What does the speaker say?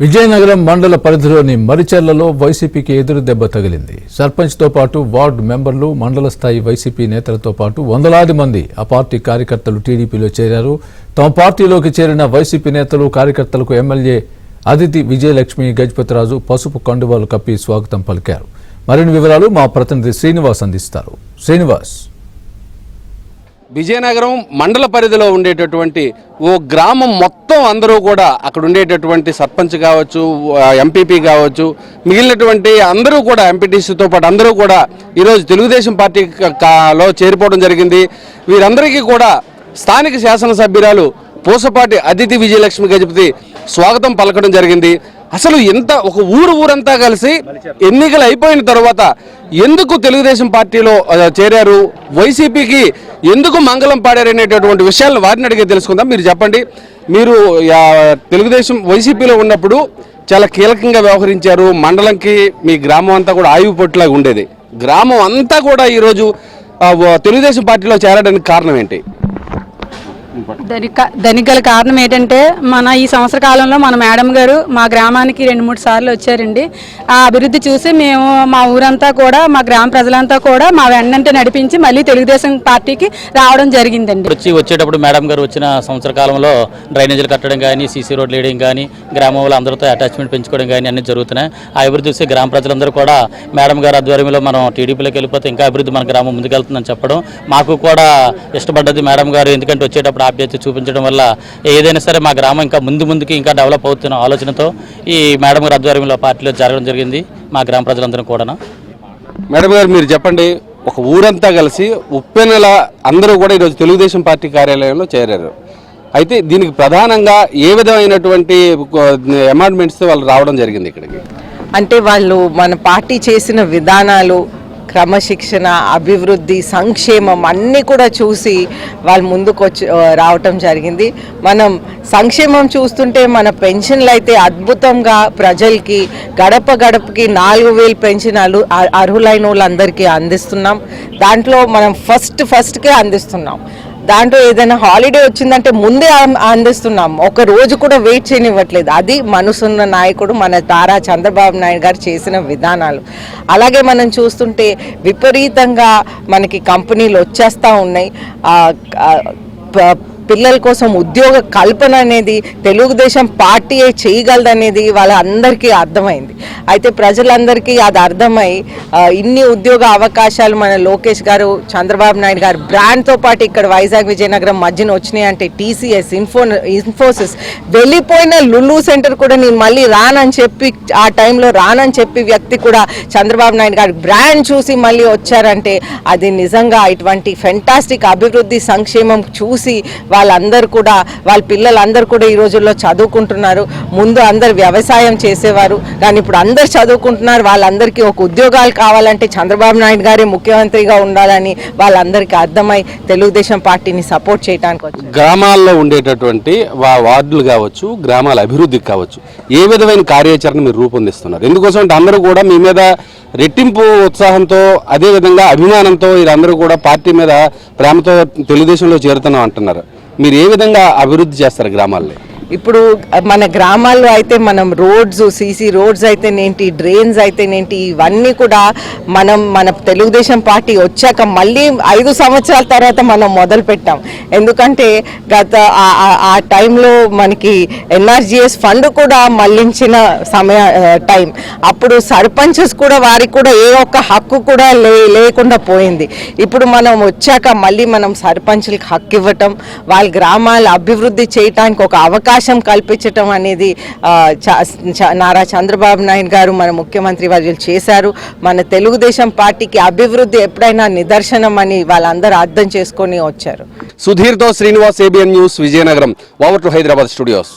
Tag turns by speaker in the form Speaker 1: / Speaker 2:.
Speaker 1: విజయనగరం మండల పరిధిలోని మరిచెర్లలో వైసీపీకి ఎదురు దెబ్బ తగిలింది. సర్పంచ్తో పాటు వార్డు మెంబర్లు, మండల స్థాయి వైసీపీ నేతలతో పాటు వందలాది మంది ఆ పార్టీ కార్యకర్తలు టీడీపీలో చేరారు. తమ పార్టీలోకి చేరిన వైసీపీ నేతలు, కార్యకర్తలకు ఎమ్మెల్యే అదితి విజయలక్ష్మి, గజపతిరాజు పసుపు కండువాలు కప్పి స్వాగతం పలికారు. మరిన్ని వివరాలు మా ప్రతినిధి శ్రీనివాస్ అందిస్తారు. శ్రీనివాస్,
Speaker 2: విజయనగరం మండల పరిధిలో ఉండేటటువంటి ఓ గ్రామం మొత్తం అందరూ కూడా అక్కడ ఉండేటటువంటి సర్పంచ్ కావచ్చు, ఎంపీపీ కావచ్చు, మిగిలినటువంటి అందరూ కూడా ఎంపీటీసీతో పాటు అందరూ కూడా ఈరోజు తెలుగుదేశం పార్టీలో చేరిపోవడం జరిగింది. వీరందరికీ కూడా స్థానిక శాసనసభ్యురాలు పూసపాటి అదితి విజయలక్ష్మి గజపతి స్వాగతం పలకడం జరిగింది. అసలు ఎంత ఒక ఊరంతా కలిసి ఎన్నికలు అయిపోయిన తర్వాత ఎందుకు తెలుగుదేశం పార్టీలో చేరారు, వైసీపీకి ఎందుకు మంగళం పాడారనేటటువంటి విషయాలను వారిని అడిగి తెలుసుకుందాం. మీరు చెప్పండి, మీరు తెలుగుదేశం వైసీపీలో ఉన్నప్పుడు చాలా కీలకంగా వ్యవహరించారు. మండలంకి మీ గ్రామం అంతా కూడా ఆయువుపట్టులాగా ఉండేది. గ్రామం అంతా కూడా ఈరోజు తెలుగుదేశం పార్టీలో చేరడానికి కారణం ఏంటి?
Speaker 3: దానికి గల కారణం ఏంటంటే ఈ సంవత్సర కాలంలో మన మేడం గారు మా గ్రామానికి 2-3 సార్లు వచ్చారండి. ఆ అభివృద్ధి చూసి మేము మా ఊరంతా కూడా, మా గ్రామ ప్రజలంతా కూడా మా వెన్నంటే నడిపించి మళ్ళీ తెలుగుదేశం పార్టీకి రావడం జరిగిందండి.
Speaker 4: వచ్చేటప్పుడు మేడం గారు వచ్చిన సంవత్సర కాలంలో డ్రైనేజీలు కట్టడం కానీ, సీసీ రోడ్లు వేయడం కానీ, గ్రామంలో అందరితో అటాచ్మెంట్ పెంచుకోవడం కానీ అన్ని జరుగుతున్నాయి. ఆ అభివృద్ధి చూసి గ్రామ ప్రజలందరూ కూడా మేడం గారు ఆధ్వర్యంలో మనం టీడీపీలోకి వెళ్ళిపోతే ఇంకా అభివృద్ధి మన గ్రామం ముందుకెళ్తుందని చెప్పడం మాకు కూడా ఇష్టపడ్డది మేడం గారు. ఎందుకంటే వచ్చేటప్పుడు ఆప్యాయత చూపించడం వల్ల ఏదైనా సరే మా గ్రామం ఇంకా ముందుకి ఇంకా డెవలప్ అవుతున్న ఆలోచనతో ఈ మేడం గారి ఆధ్వర్యంలో పార్టీలో జరగడం జరిగింది. మా గ్రామ ప్రజలందరూ కూడా.
Speaker 2: మేడం గారు, మీరు చెప్పండి, ఒక ఊరంతా కలిసి ఉప్పెనెల అందరూ కూడా ఈరోజు తెలుగుదేశం పార్టీ కార్యాలయంలో చేరారు. అయితే దీనికి ప్రధానంగా ఏ విధమైనటువంటి అమెండ్మెంట్స్ వాళ్ళు రావడం జరిగింది ఇక్కడికి?
Speaker 5: అంటే వాళ్ళు మన పార్టీ చేసిన విధానాలు, క్రమశిక్షణ, అభివృద్ధి, సంక్షేమం అన్నీ కూడా చూసి వాళ్ళు ముందుకు రావటం జరిగింది. మనం సంక్షేమం చూస్తుంటే మన పెన్షన్లు అయితే అద్భుతంగా ప్రజలకి గడపకి 4,000 పెన్షన్ అర్హులైన వాళ్ళందరికీ అందిస్తున్నాం. దాంట్లో మనం ఫస్ట్కే అందిస్తున్నాం. దాంట్లో ఏదైనా హాలిడే వచ్చిందంటే ముందే అందిస్తున్నాం. ఒక రోజు కూడా వెయిట్ చేయనివ్వట్లేదు. అది మనసున్న నాయకుడు మన నారా చంద్రబాబు నాయుడు గారు చేసిన విధానాలు. అలాగే మనం చూస్తుంటే విపరీతంగా మనకి కంపెనీలు వచ్చేస్తూ ఉన్నాయి. పిల్లల కోసం ఉద్యోగ కల్పన అనేది తెలుగుదేశం పార్టీయే చేయగలదనేది వాళ్ళందరికీ అర్థమైంది. అయితే ప్రజలందరికీ అది అర్థమై ఇన్ని ఉద్యోగ అవకాశాలు మన లోకేష్ గారు, చంద్రబాబు నాయుడు గారు బ్రాండ్తో పాటు ఇక్కడ వైజాగ్ విజయనగరం మధ్యన వచ్చినాయి. అంటే టీసీఎస్, ఇన్ఫోసిస్, వెళ్ళిపోయిన లులు సెంటర్ కూడా నేను మళ్ళీ రానని చెప్పి, ఆ టైంలో రానని చెప్పి వ్యక్తి కూడా చంద్రబాబు నాయుడు గారు బ్రాండ్ చూసి మళ్ళీ వచ్చారంటే అది నిజంగా ఇటువంటి ఫెంటాస్టిక్ అభివృద్ధి, సంక్షేమం చూసి వాళ్ళందరూ కూడా, వాళ్ళ పిల్లలందరూ కూడా ఈ రోజుల్లో చదువుకుంటున్నారు. ముందు అందరు వ్యవసాయం చేసేవారు, కానీ ఇప్పుడు అందరు చదువుకుంటున్నారు. వాళ్ళందరికీ ఒక ఉద్యోగాలు కావాలంటే చంద్రబాబు నాయుడు గారే ముఖ్యమంత్రిగా ఉండాలని వాళ్ళందరికీ అర్థమై తెలుగుదేశం పార్టీని సపోర్ట్ చేయడానికి వచ్చారు.
Speaker 2: గ్రామాల్లో ఉండేటటువంటి వార్డులు కావచ్చు, గ్రామాల అభివృద్ధికి కావచ్చు, ఏ విధమైన కార్యాచరణ మీరు రూపొందిస్తున్నారు? ఎందుకోసం అంటే అందరూ కూడా మీ మీద రెట్టింపు ఉత్సాహంతో, అదేవిధంగా అభిమానంతో వీరందరూ కూడా పార్టీ మీద ప్రేమతో తెలుగుదేశంలో చేరుతున్నాం అంటున్నారు. మీరు ఏ విధంగా అభివృద్ధి చేస్తారు గ్రామాల్లో?
Speaker 5: ఇప్పుడు మన గ్రామాల్లో అయితే మనం రోడ్స్, సీసీ రోడ్స్ అయితేనేంటి, డ్రైన్స్ అయితేనేంటి, ఇవన్నీ కూడా మన తెలుగుదేశం పార్టీ వచ్చాక మళ్ళీ 5 సంవత్సరాల తర్వాత మనం మొదలు పెట్టాం. ఎందుకంటే గత ఆ టైంలో మనకి ఎన్ఆర్జీఎస్ ఫండ్ కూడా మళ్లించిన టైం. అప్పుడు సర్పంచెస్ కూడా, వారికి కూడా ఏ ఒక్క హక్కు కూడా లేకుండా పోయింది. ఇప్పుడు మనం వచ్చాక మళ్ళీ మనం సర్పంచులకు హక్కు ఇవ్వటం, వాళ్ళ గ్రామాల అభివృద్ధి చేయటానికి ఒక అవకాశం కల్పించటం అనేది నారా చంద్రబాబు నాయుడు గారు మన ముఖ్యమంత్రి వర్యులు చేశారు. మన తెలుగుదేశం పార్టీకి అభివృద్ధి ఎప్పుడైనా నిదర్శనం అని వాళ్ళందరూ అర్థం చేసుకొని వచ్చారు.
Speaker 2: సుధీర్తో Srinivas, ABN news, Vizianagaram. Over to Hyderabad studios.